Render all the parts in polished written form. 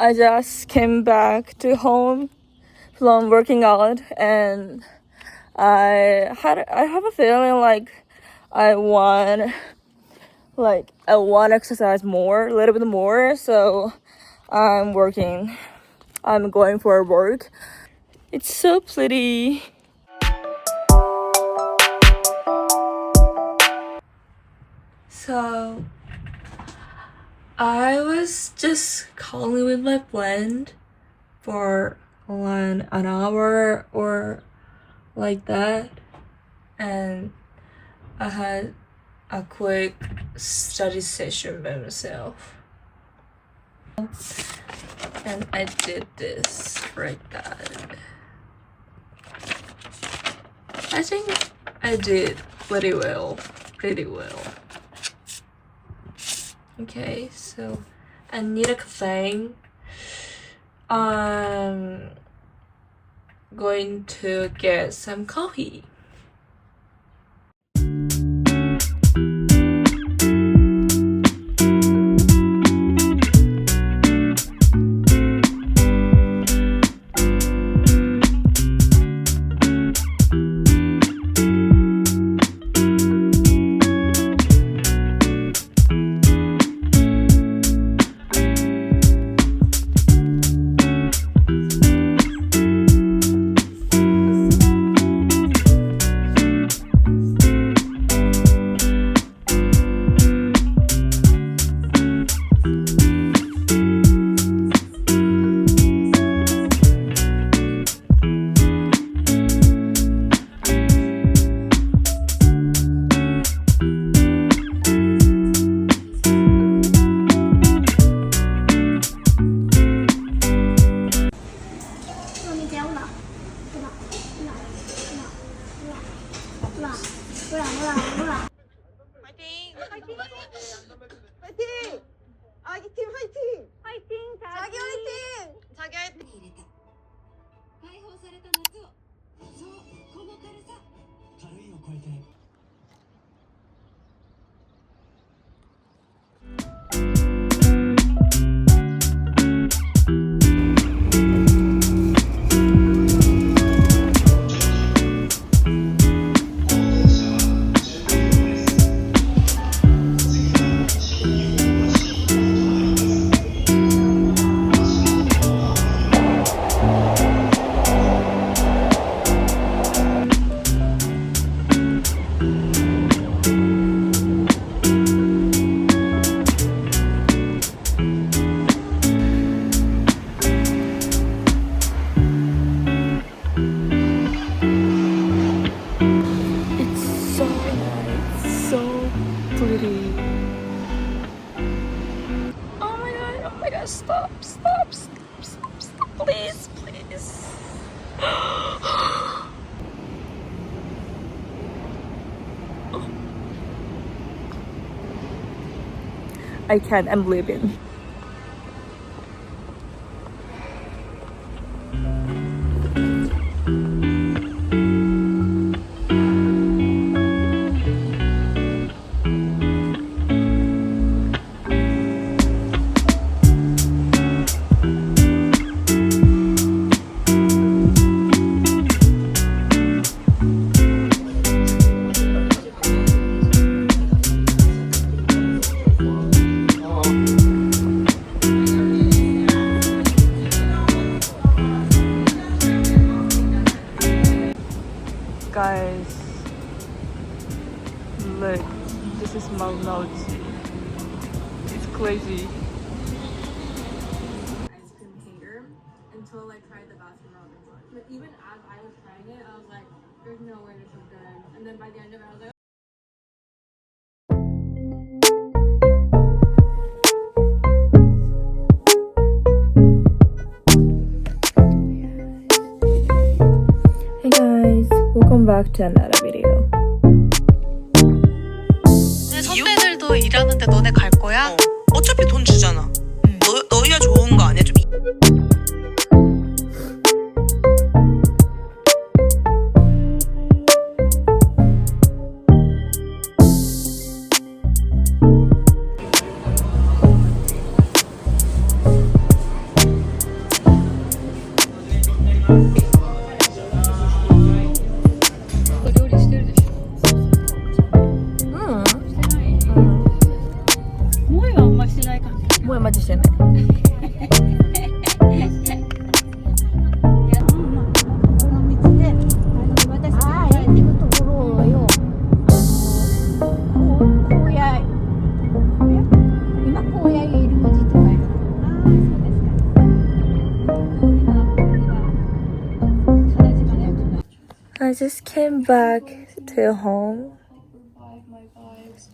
I just came back to home from working out, and I have a feeling like I want exercise more, a little bit more. So I'm going for work. It's so pretty. So I was just calling with my friend for an hour or like that, and I had a quick study session by myself, and I did this like that. I think I did pretty well. Okay, so I need a cafe. I'm going to get some coffee. 화이팅! 아기 팀 화이팅! 화이팅! 자기 화이팅! 자기 화이팅! 解放された夏をそうこの軽さ軽いを超えて Stop, please. I can't, I'm leaving. Guys, look, this is my notes. It's crazy. Ice cream hater until I tried the Baskin Robbins one. But even as I was trying it, I was like, there's no way this is good. And then by the end of it, I was like, Hey guys, welcome back to another video. 선배들도 일하는데 너네 갈 거야? 어차피 돈 주잖아. 너희가 좋은 거 아니야? 좀. just came back to home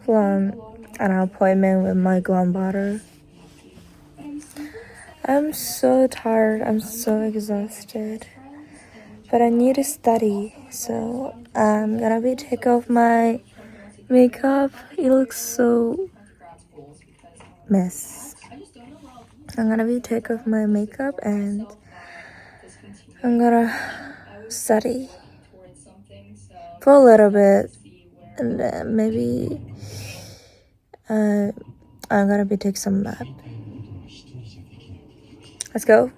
from an appointment with my grandmother. I'm so tired, I'm so exhausted, but I need to study, so I'm gonna be take off my makeup. It looks so mess. I'm gonna be take off my makeup and I'm gonna study for a little bit, and then maybe I'm gonna be take some nap. Let's go.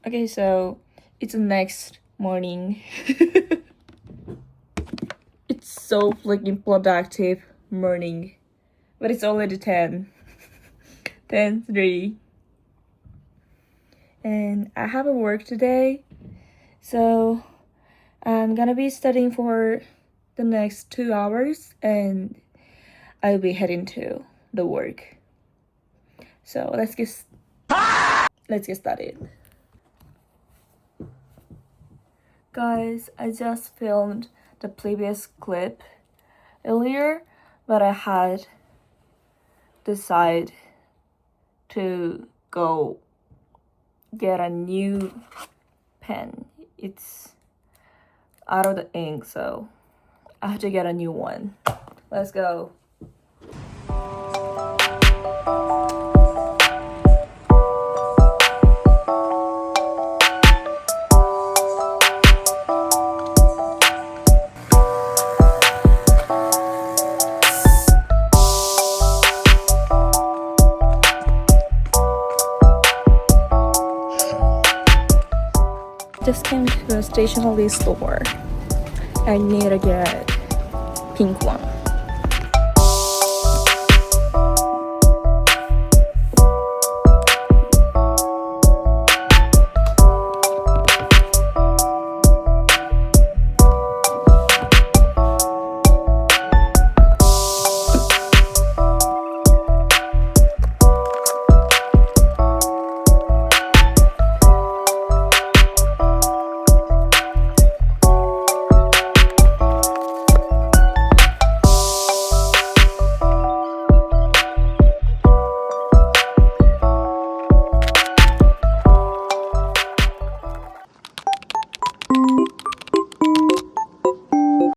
Okay, so it's the next morning. It's so freaking productive morning, but it's already 10:03, and I have a work today, so I'm gonna be studying for the next 2 hours, and I'll be heading to the work. So let's get started. Guys, I just filmed the previous clip earlier, but I had decided to go get a new pen. It's out of the ink, so I have to get a new one. Let's go. Just came to a stationery store. I need to get pink one.